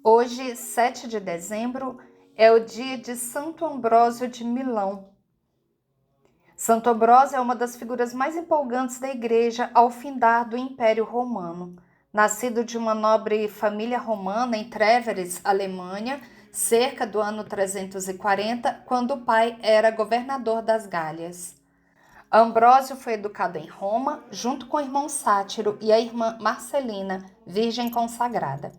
Hoje, 7 de dezembro, é o dia de Santo Ambrósio de Milão. Santo Ambrósio é uma das figuras mais empolgantes da Igreja ao findar do Império Romano. Nascido de uma nobre família romana em Trèveris, Alemanha, cerca do ano 340, quando o pai era governador das Gálias. Ambrósio foi educado em Roma, junto com o irmão Sátiro e a irmã Marcelina, virgem consagrada.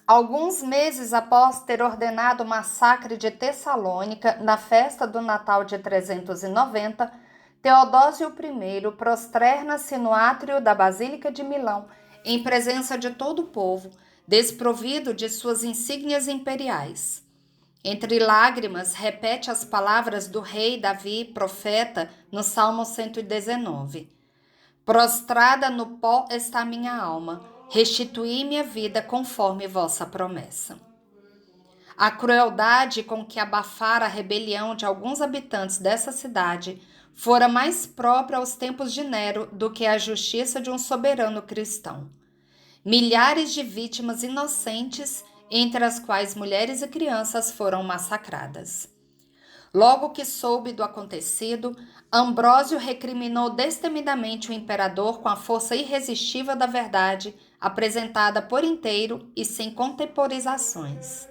Alguns meses após ter ordenado o massacre de Tessalônica, na festa do Natal de 390, Teodósio I prosterna-se no átrio da Basílica de Milão, em presença de todo o povo, desprovido de suas insígnias imperiais. Entre lágrimas, repete as palavras do rei Davi, profeta, no Salmo 119. Prostrada no pó está minha alma, restituí minha vida conforme vossa promessa. A crueldade com que abafara a rebelião de alguns habitantes dessa cidade fora mais própria aos tempos de Nero do que a justiça de um soberano cristão. Milhares de vítimas inocentes, entre as quais mulheres e crianças, foram massacradas. Logo que soube do acontecido, Ambrósio recriminou destemidamente o imperador com a força irresistível da verdade, apresentada por inteiro e sem contemporizações.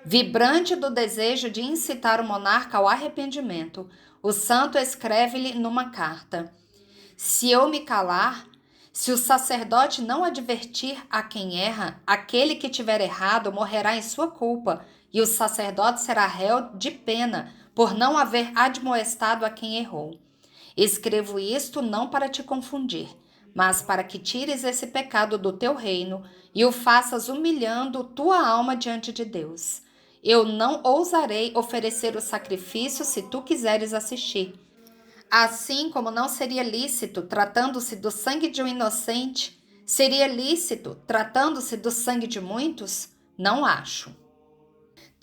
Vibrante do desejo de incitar o monarca ao arrependimento, o santo escreve-lhe numa carta: se eu me calar, se o sacerdote não advertir a quem erra, aquele que tiver errado morrerá em sua culpa, e o sacerdote será réu de pena por não haver admoestado a quem errou. Escrevo isto não para te confundir, mas para que tires esse pecado do teu reino e o faças humilhando tua alma diante de Deus. Eu não ousarei oferecer o sacrifício se tu quiseres assistir. Assim como não seria lícito, tratando-se do sangue de um inocente, seria lícito, tratando-se do sangue de muitos? Não acho.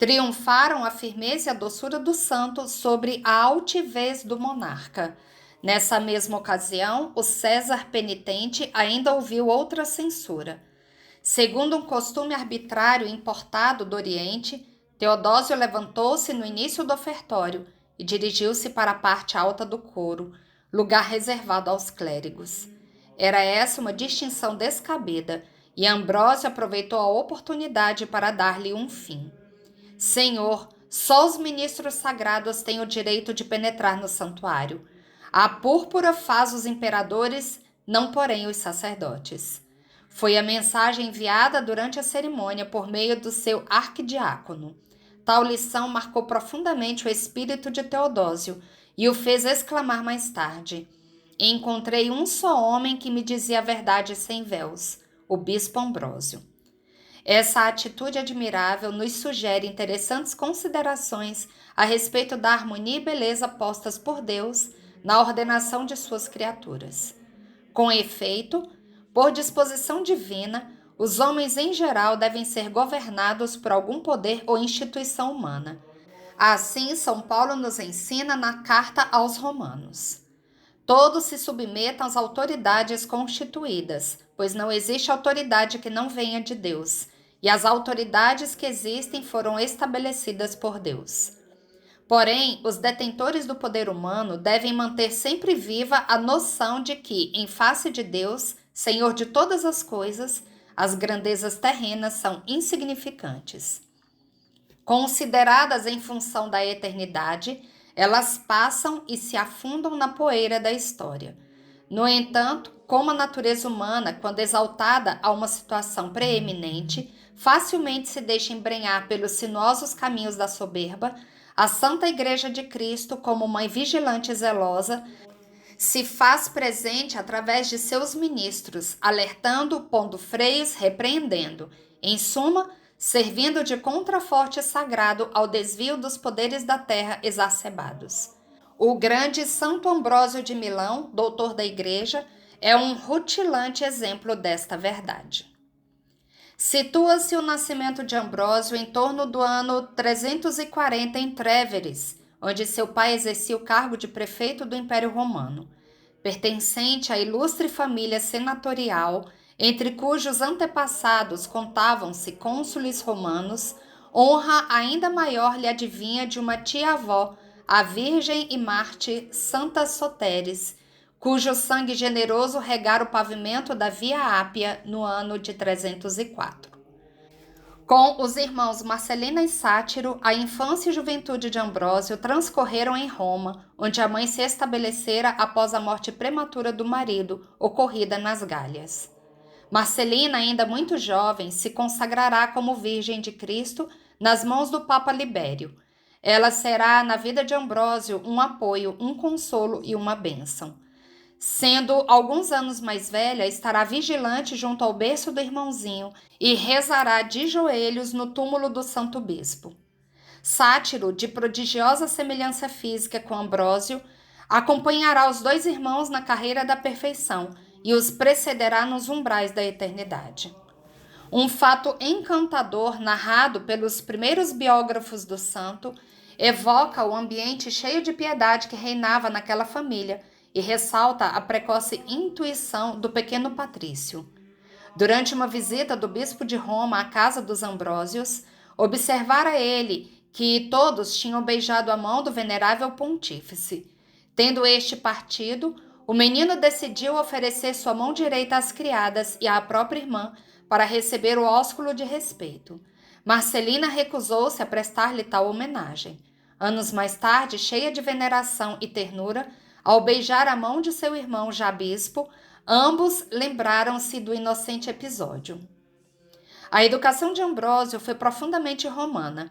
Triunfaram a firmeza e a doçura do santo sobre a altivez do monarca. Nessa mesma ocasião, o César penitente ainda ouviu outra censura. Segundo um costume arbitrário importado do Oriente, Teodósio levantou-se no início do ofertório e dirigiu-se para a parte alta do coro, lugar reservado aos clérigos. Era essa uma distinção descabida, e Ambrósio aproveitou a oportunidade para dar-lhe um fim. Senhor, só os ministros sagrados têm o direito de penetrar no santuário. A púrpura faz os imperadores, não porém os sacerdotes. Foi a mensagem enviada durante a cerimônia por meio do seu arquidiácono. Tal lição marcou profundamente o espírito de Teodósio e o fez exclamar mais tarde: encontrei um só homem que me dizia a verdade sem véus, o bispo Ambrósio. Essa atitude admirável nos sugere interessantes considerações a respeito da harmonia e beleza postas por Deus na ordenação de suas criaturas. Com efeito, por disposição divina, os homens em geral devem ser governados por algum poder ou instituição humana. Assim, São Paulo nos ensina na carta aos Romanos. Todos se submetam às autoridades constituídas, pois não existe autoridade que não venha de Deus, e as autoridades que existem foram estabelecidas por Deus. Porém, os detentores do poder humano devem manter sempre viva a noção de que, em face de Deus, Senhor de todas as coisas, as grandezas terrenas são insignificantes. Consideradas em função da eternidade, elas passam e se afundam na poeira da história. No entanto, como a natureza humana, quando exaltada a uma situação preeminente, facilmente se deixa embrenhar pelos sinuosos caminhos da soberba, a Santa Igreja de Cristo, como mãe vigilante e zelosa, se faz presente através de seus ministros, alertando, pondo freios, repreendendo. Em suma, servindo de contraforte sagrado ao desvio dos poderes da terra exacerbados. O grande Santo Ambrósio de Milão, doutor da Igreja, é um rutilante exemplo desta verdade. Situa-se o nascimento de Ambrósio em torno do ano 340 em Trèveris, onde seu pai exercia o cargo de prefeito do Império Romano. Pertencente à ilustre família senatorial, entre cujos antepassados contavam-se cônsules romanos, honra ainda maior lhe adivinha de uma tia-avó, a Virgem e Mártir Santa Soteres, cujo sangue generoso regara o pavimento da Via Ápia no ano de 304. Com os irmãos Marcelina e Sátiro, a infância e juventude de Ambrósio transcorreram em Roma, onde a mãe se estabelecera após a morte prematura do marido, ocorrida nas Gálias. Marcelina, ainda muito jovem, se consagrará como Virgem de Cristo nas mãos do Papa Libério. Ela será, na vida de Ambrósio, um apoio, um consolo e uma bênção. Sendo alguns anos mais velha, estará vigilante junto ao berço do irmãozinho e rezará de joelhos no túmulo do santo bispo. Sátiro, de prodigiosa semelhança física com Ambrósio, acompanhará os dois irmãos na carreira da perfeição e os precederá nos umbrais da eternidade. Um fato encantador narrado pelos primeiros biógrafos do santo evoca o ambiente cheio de piedade que reinava naquela família e ressalta a precoce intuição do pequeno Patrício. Durante uma visita do bispo de Roma à casa dos Ambrósios, observara ele que todos tinham beijado a mão do venerável pontífice. Tendo este partido, o menino decidiu oferecer sua mão direita às criadas e à própria irmã para receber o ósculo de respeito. Marcelina recusou-se a prestar-lhe tal homenagem. Anos mais tarde, cheia de veneração e ternura, ao beijar a mão de seu irmão já bispo, ambos lembraram-se do inocente episódio. A educação de Ambrósio foi profundamente romana.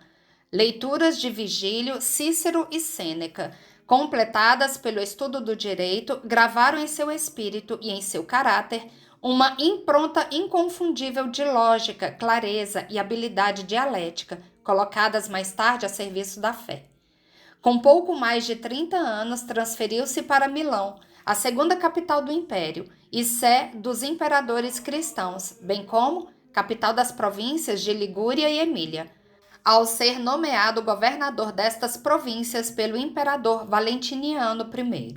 Leituras de Vigílio, Cícero e Sêneca, completadas pelo estudo do direito, gravaram em seu espírito e em seu caráter uma impronta inconfundível de lógica, clareza e habilidade dialética, colocadas mais tarde a serviço da fé. Com pouco mais de 30 anos, transferiu-se para Milão, a segunda capital do império, e sé dos imperadores cristãos, bem como capital das províncias de Ligúria e Emília, ao ser nomeado governador destas províncias pelo imperador Valentiniano I.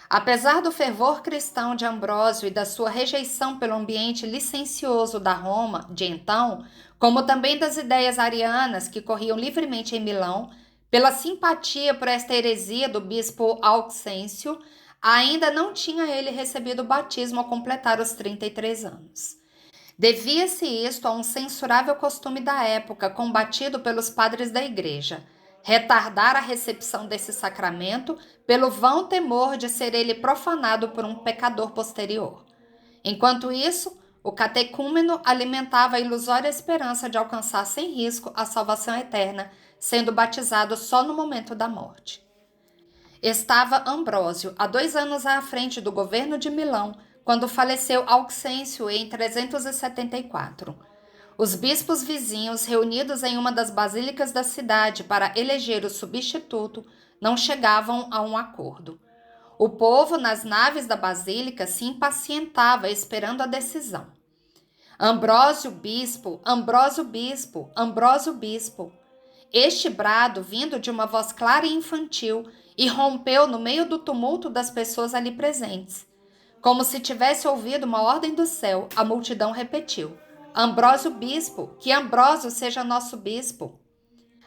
Apesar do fervor cristão de Ambrósio e da sua rejeição pelo ambiente licencioso da Roma de então, como também das ideias arianas que corriam livremente em Milão, pela simpatia por esta heresia do bispo Auxêncio, ainda não tinha ele recebido o batismo ao completar os 33 anos. Devia-se isto a um censurável costume da época, combatido pelos padres da igreja, retardar a recepção desse sacramento pelo vão temor de ser ele profanado por um pecador posterior. Enquanto isso, o catecúmeno alimentava a ilusória esperança de alcançar sem risco a salvação eterna, sendo batizado só no momento da morte. Estava Ambrósio, há 2 anos à frente do governo de Milão, quando faleceu Auxêncio em 374. Os bispos vizinhos, reunidos em uma das basílicas da cidade para eleger o substituto, não chegavam a um acordo. O povo nas naves da basílica se impacientava esperando a decisão. Ambrósio bispo, Ambrósio bispo, Ambrósio bispo. Este brado, vindo de uma voz clara e infantil, irrompeu no meio do tumulto das pessoas ali presentes. Como se tivesse ouvido uma ordem do céu, a multidão repetiu: Ambrósio bispo, que Ambrósio seja nosso bispo.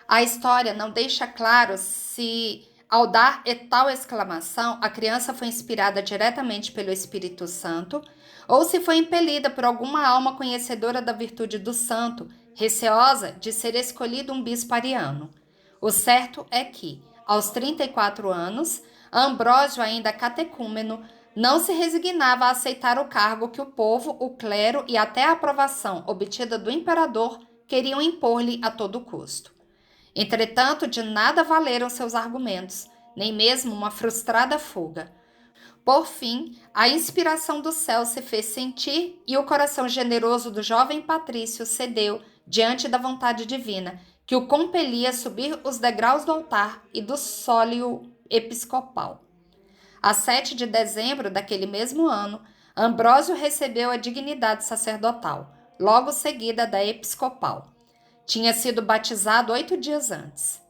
A história não deixa claro se, ao dar tal exclamação, a criança foi inspirada diretamente pelo Espírito Santo ou se foi impelida por alguma alma conhecedora da virtude do santo, receosa de ser escolhido um bispo ariano. O certo é que, aos 34 anos, Ambrósio, ainda catecúmeno, não se resignava a aceitar o cargo que o povo, o clero e até a aprovação obtida do imperador queriam impor-lhe a todo custo. Entretanto, de nada valeram seus argumentos, nem mesmo uma frustrada fuga. Por fim, a inspiração do céu se fez sentir e o coração generoso do jovem Patrício cedeu diante da vontade divina, que o compelia a subir os degraus do altar e do sólio episcopal. A 7 de dezembro daquele mesmo ano, Ambrósio recebeu a dignidade sacerdotal, logo seguida da episcopal. Tinha sido batizado 8 dias antes.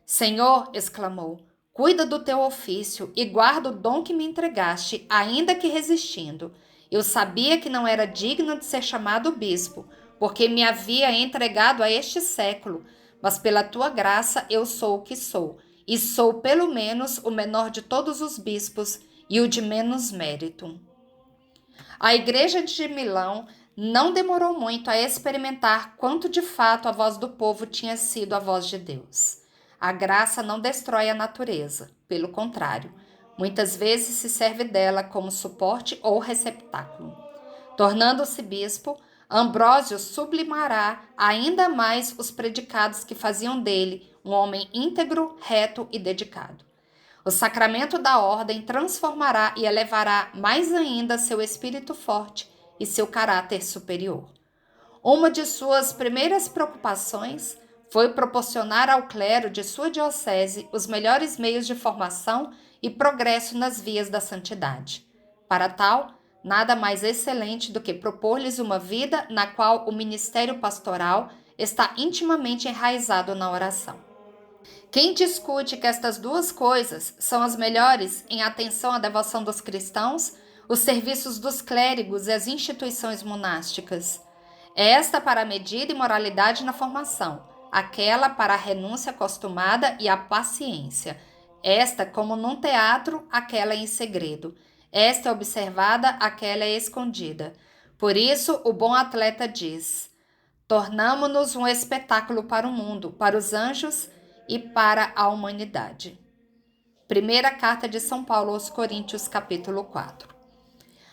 Senhor, exclamou, cuida do teu ofício e guarda o dom que me entregaste, ainda que resistindo, Eu sabia que não era digno de ser chamado bispo, porque me havia entregado a este século, mas pela tua graça eu sou o que sou, e sou pelo menos o menor de todos os bispos e o de menos mérito. A igreja de Milão não demorou muito a experimentar quanto de fato a voz do povo tinha sido a voz de Deus. A graça não destrói a natureza, pelo contrário, muitas vezes se serve dela como suporte ou receptáculo. Tornando-se bispo, Ambrósio sublimará ainda mais os predicados que faziam dele um homem íntegro, reto e dedicado. O sacramento da ordem transformará e elevará mais ainda seu espírito forte e seu caráter superior. Uma de suas primeiras preocupações foi proporcionar ao clero de sua diocese os melhores meios de formação e progresso nas vias da santidade. Para tal, nada mais excelente do que propor-lhes uma vida na qual o ministério pastoral está intimamente enraizado na oração. Quem discute que estas duas coisas são as melhores em atenção à devoção dos cristãos, os serviços dos clérigos e as instituições monásticas? Esta para a medida e moralidade na formação, aquela para a renúncia acostumada e a paciência. Esta, como num teatro, aquela em segredo. Esta é observada, aquela é escondida. Por isso, o bom atleta diz: tornamo-nos um espetáculo para o mundo, para os anjos e para a humanidade. Primeira carta de São Paulo aos Coríntios, capítulo 4.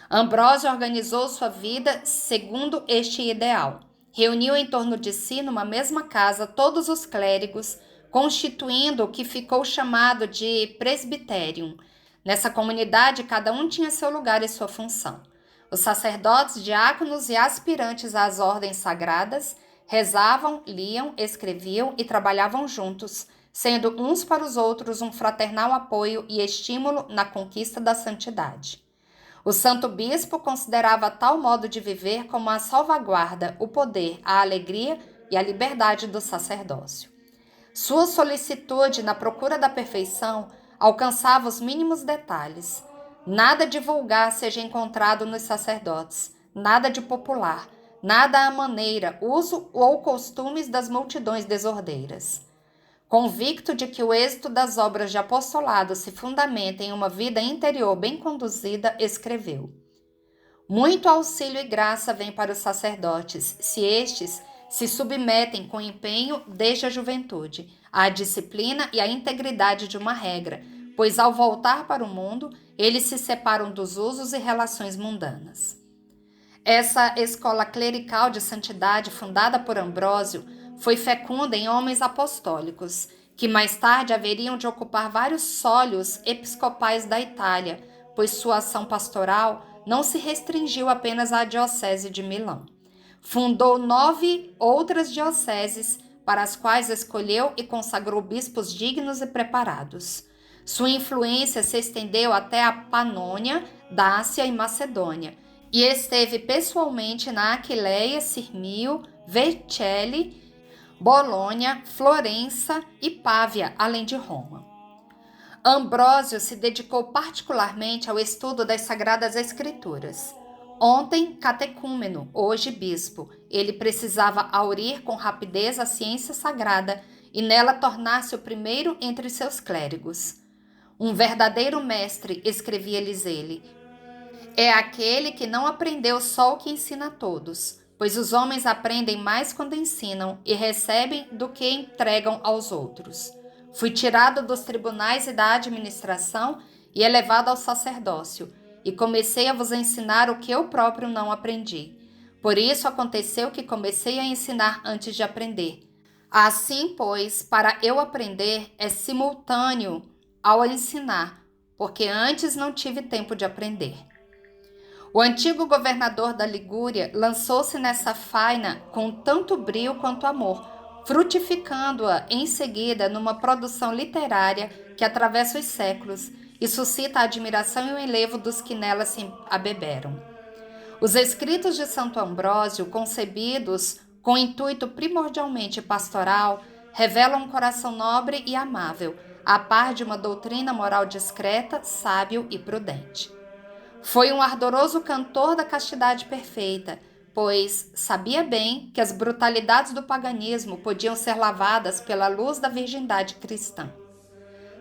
Ambrósio organizou sua vida segundo este ideal. Reuniu em torno de si, numa mesma casa, todos os clérigos, constituindo o que ficou chamado de presbiterium. Nessa comunidade, cada um tinha seu lugar e sua função. Os sacerdotes, diáconos e aspirantes às ordens sagradas rezavam, liam, escreviam e trabalhavam juntos, sendo uns para os outros um fraternal apoio e estímulo na conquista da santidade. O santo bispo considerava tal modo de viver como a salvaguarda, o poder, a alegria e a liberdade do sacerdócio. Sua solicitude na procura da perfeição alcançava os mínimos detalhes. Nada de vulgar seja encontrado nos sacerdotes, nada de popular, nada à maneira, uso ou costumes das multidões desordeiras. Convicto de que o êxito das obras de apostolado se fundamenta em uma vida interior bem conduzida, escreveu: muito auxílio e graça vem para os sacerdotes, se estes se submetem com empenho desde a juventude à disciplina e à integridade de uma regra, pois ao voltar para o mundo, eles se separam dos usos e relações mundanas. Essa escola clerical de santidade fundada por Ambrósio foi fecunda em homens apostólicos, que mais tarde haveriam de ocupar vários sólios episcopais da Itália, pois sua ação pastoral não se restringiu apenas à diocese de Milão. Fundou 9 outras dioceses, para as quais escolheu e consagrou bispos dignos e preparados. Sua influência se estendeu até a Panônia, Dácia e Macedônia, e esteve pessoalmente na Aquileia, Sirmio, Vercelli, Bolonha, Florença e Pávia, além de Roma. Ambrósio se dedicou particularmente ao estudo das Sagradas Escrituras. Ontem catecúmeno, hoje bispo, ele precisava aurir com rapidez a ciência sagrada e nela tornar-se o primeiro entre seus clérigos. Um verdadeiro mestre, escrevia-lhes ele, é aquele que não aprendeu só o que ensina a todos, pois os homens aprendem mais quando ensinam e recebem do que entregam aos outros. Fui tirado dos tribunais e da administração e elevado ao sacerdócio, e comecei a vos ensinar o que eu próprio não aprendi. Por isso aconteceu que comecei a ensinar antes de aprender. Assim, pois, para eu aprender é simultâneo ao ensinar, porque antes não tive tempo de aprender. O antigo governador da Ligúria lançou-se nessa faina com tanto brio quanto amor, frutificando-a em seguida numa produção literária que atravessa os séculos e suscita a admiração e o enlevo dos que nela se abeberam. Os escritos de Santo Ambrósio, concebidos com intuito primordialmente pastoral, revelam um coração nobre e amável, a par de uma doutrina moral discreta, sábio e prudente. Foi um ardoroso cantor da castidade perfeita, pois sabia bem que as brutalidades do paganismo podiam ser lavadas pela luz da virgindade cristã.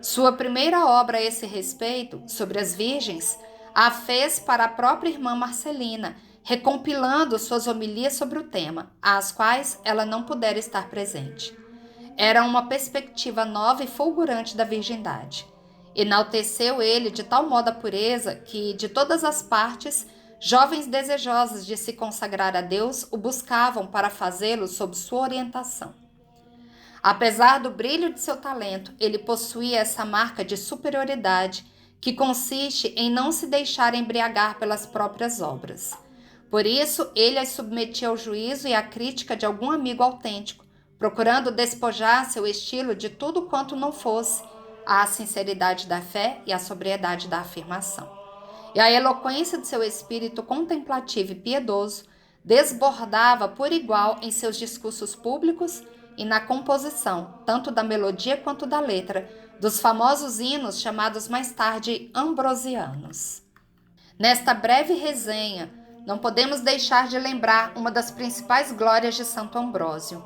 Sua primeira obra a esse respeito, sobre as virgens, a fez para a própria irmã Marcelina, recompilando suas homilias sobre o tema, às quais ela não pudera estar presente. Era uma perspectiva nova e fulgurante da virgindade. Enalteceu ele de tal modo a pureza que, de todas as partes, jovens desejosas de se consagrar a Deus o buscavam para fazê-lo sob sua orientação. Apesar do brilho de seu talento, ele possuía essa marca de superioridade que consiste em não se deixar embriagar pelas próprias obras. Por isso, ele as submetia ao juízo e à crítica de algum amigo autêntico, procurando despojar seu estilo de tudo quanto não fosse a sinceridade da fé e a sobriedade da afirmação. E a eloquência de seu espírito contemplativo e piedoso desbordava por igual em seus discursos públicos e na composição, tanto da melodia quanto da letra, dos famosos hinos chamados mais tarde ambrosianos. Nesta breve resenha, não podemos deixar de lembrar uma das principais glórias de Santo Ambrósio,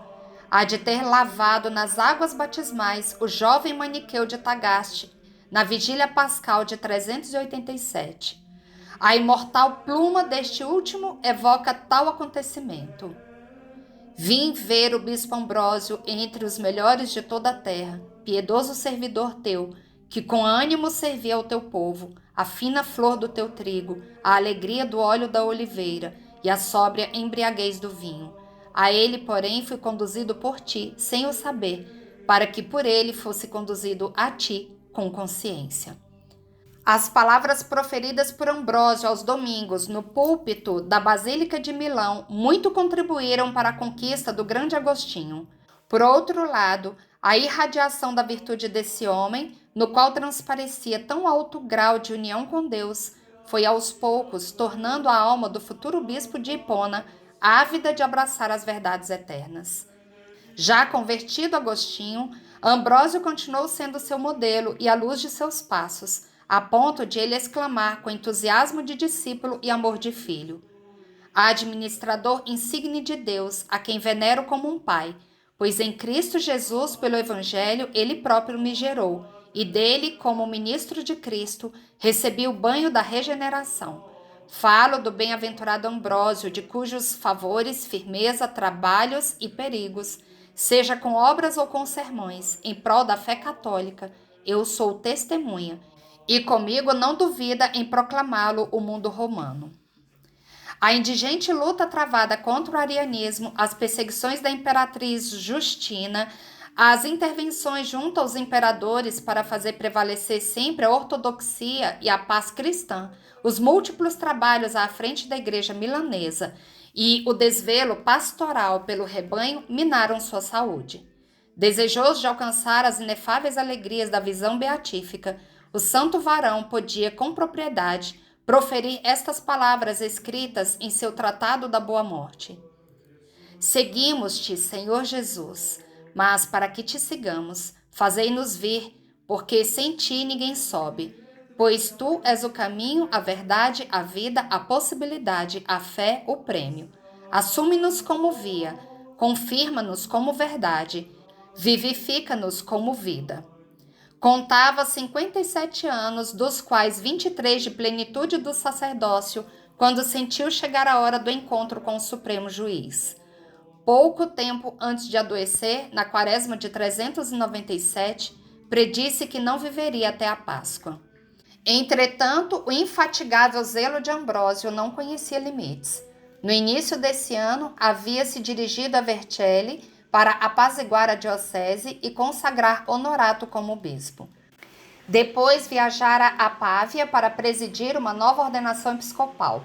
a de ter lavado nas águas batismais o jovem maniqueu de Tagaste, na vigília pascal de 387. A imortal pluma deste último evoca tal acontecimento. Vim ver o bispo Ambrósio entre os melhores de toda a terra, piedoso servidor teu, que com ânimo servia ao teu povo, a fina flor do teu trigo, a alegria do óleo da oliveira e a sóbria embriaguez do vinho. A ele, porém, fui conduzido por ti, sem o saber, para que por ele fosse conduzido a ti com consciência. As palavras proferidas por Ambrósio aos domingos no púlpito da Basílica de Milão muito contribuíram para a conquista do grande Agostinho. Por outro lado, a irradiação da virtude desse homem, no qual transparecia tão alto grau de união com Deus, foi aos poucos tornando a alma do futuro bispo de Hipona ávida de abraçar as verdades eternas. Já convertido Agostinho, Ambrósio continuou sendo seu modelo e a luz de seus passos, a ponto de ele exclamar com entusiasmo de discípulo e amor de filho: administrador insigne de Deus, a quem venero como um pai, pois em Cristo Jesus, pelo Evangelho, ele próprio me gerou, e dele, como ministro de Cristo, recebi o banho da regeneração. Falo do bem-aventurado Ambrósio, de cujos favores, firmeza, trabalhos e perigos, seja com obras ou com sermões, em prol da fé católica, eu sou testemunha, e comigo não duvida em proclamá-lo o mundo romano. A indigente luta travada contra o arianismo, as perseguições da imperatriz Justina, as intervenções junto aos imperadores para fazer prevalecer sempre a ortodoxia e a paz cristã, os múltiplos trabalhos à frente da igreja milanesa e o desvelo pastoral pelo rebanho minaram sua saúde. Desejoso de alcançar as inefáveis alegrias da visão beatífica, o santo varão podia, com propriedade, proferir estas palavras escritas em seu Tratado da Boa Morte: Seguimos-te, Senhor Jesus, mas para que te sigamos, fazei-nos vir, porque sem ti ninguém sobe, pois tu és o caminho, a verdade, a vida, a possibilidade, a fé, o prêmio. Assume-nos como via, confirma-nos como verdade, vivifica-nos como vida. Contava 57 anos, dos quais 23 de plenitude do sacerdócio, quando sentiu chegar a hora do encontro com o Supremo Juiz. Pouco tempo antes de adoecer, na quaresma de 397, predisse que não viveria até a Páscoa. Entretanto, o infatigável zelo de Ambrósio não conhecia limites. No início desse ano, havia se dirigido a Vercelli para apaziguar a diocese e consagrar Honorato como bispo. Depois viajara a Pávia para presidir uma nova ordenação episcopal.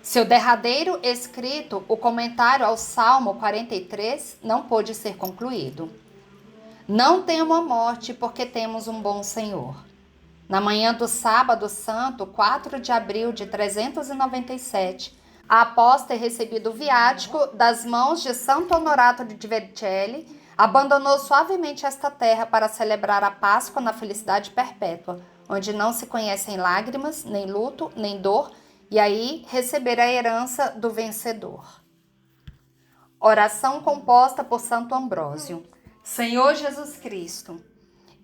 Seu derradeiro escrito, o comentário ao Salmo 43, não pôde ser concluído. Não temo a morte, porque temos um bom Senhor. Na manhã do sábado santo, 4 de abril de 397, após ter recebido o viático das mãos de Santo Honorato de Vercelli, abandonou suavemente esta terra para celebrar a Páscoa na felicidade perpétua, onde não se conhecem lágrimas, nem luto, nem dor, e aí receber a herança do vencedor. Oração composta por Santo Ambrósio. Senhor Jesus Cristo,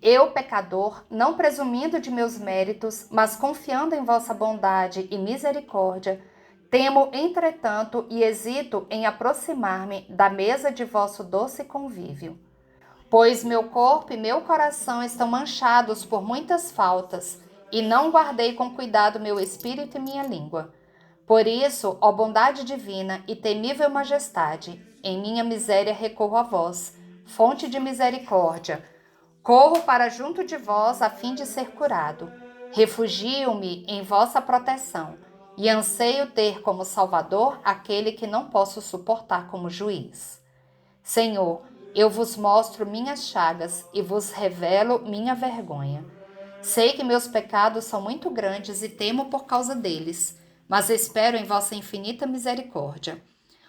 eu, pecador, não presumindo de meus méritos, mas confiando em vossa bondade e misericórdia, temo, entretanto, e hesito em aproximar-me da mesa de vosso doce convívio. Pois meu corpo e meu coração estão manchados por muitas faltas, e não guardei com cuidado meu espírito e minha língua. Por isso, ó bondade divina e temível majestade, em minha miséria recorro a vós, fonte de misericórdia. Corro para junto de vós a fim de ser curado. Refugio-me em vossa proteção e anseio ter como Salvador aquele que não posso suportar como juiz. Senhor, eu vos mostro minhas chagas e vos revelo minha vergonha. Sei que meus pecados são muito grandes e temo por causa deles, mas espero em vossa infinita misericórdia.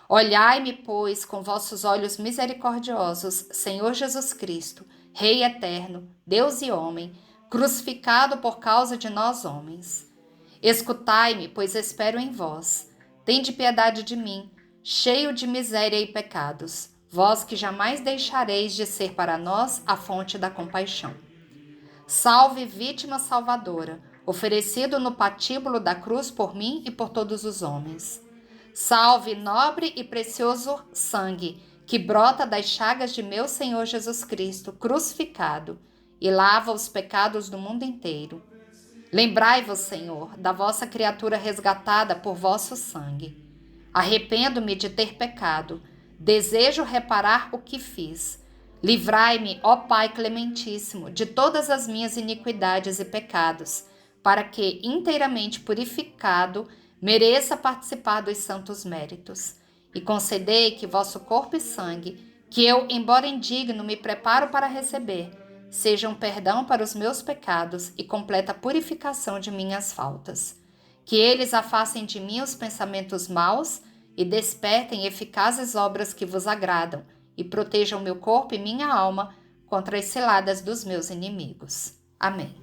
Olhai-me, pois, com vossos olhos misericordiosos, Senhor Jesus Cristo, Rei eterno, Deus e homem, crucificado por causa de nós homens. Escutai-me, pois espero em vós. Tende piedade de mim, cheio de miséria e pecados, vós que jamais deixareis de ser para nós a fonte da compaixão. Salve, vítima salvadora, oferecido no patíbulo da cruz por mim e por todos os homens. Salve, nobre e precioso sangue, que brota das chagas de meu Senhor Jesus Cristo, crucificado, e lava os pecados do mundo inteiro. Lembrai-vos, Senhor, da vossa criatura resgatada por vosso sangue. Arrependo-me de ter pecado, desejo reparar o que fiz. Livrai-me, ó Pai clementíssimo, de todas as minhas iniquidades e pecados, para que, inteiramente purificado, mereça participar dos santos méritos. E concedei que vosso corpo e sangue, que eu, embora indigno, me preparo para receber, sejam perdão para os meus pecados e completa purificação de minhas faltas. Que eles afastem de mim os pensamentos maus e despertem eficazes obras que vos agradam, e protejam meu corpo e minha alma contra as ciladas dos meus inimigos. Amém.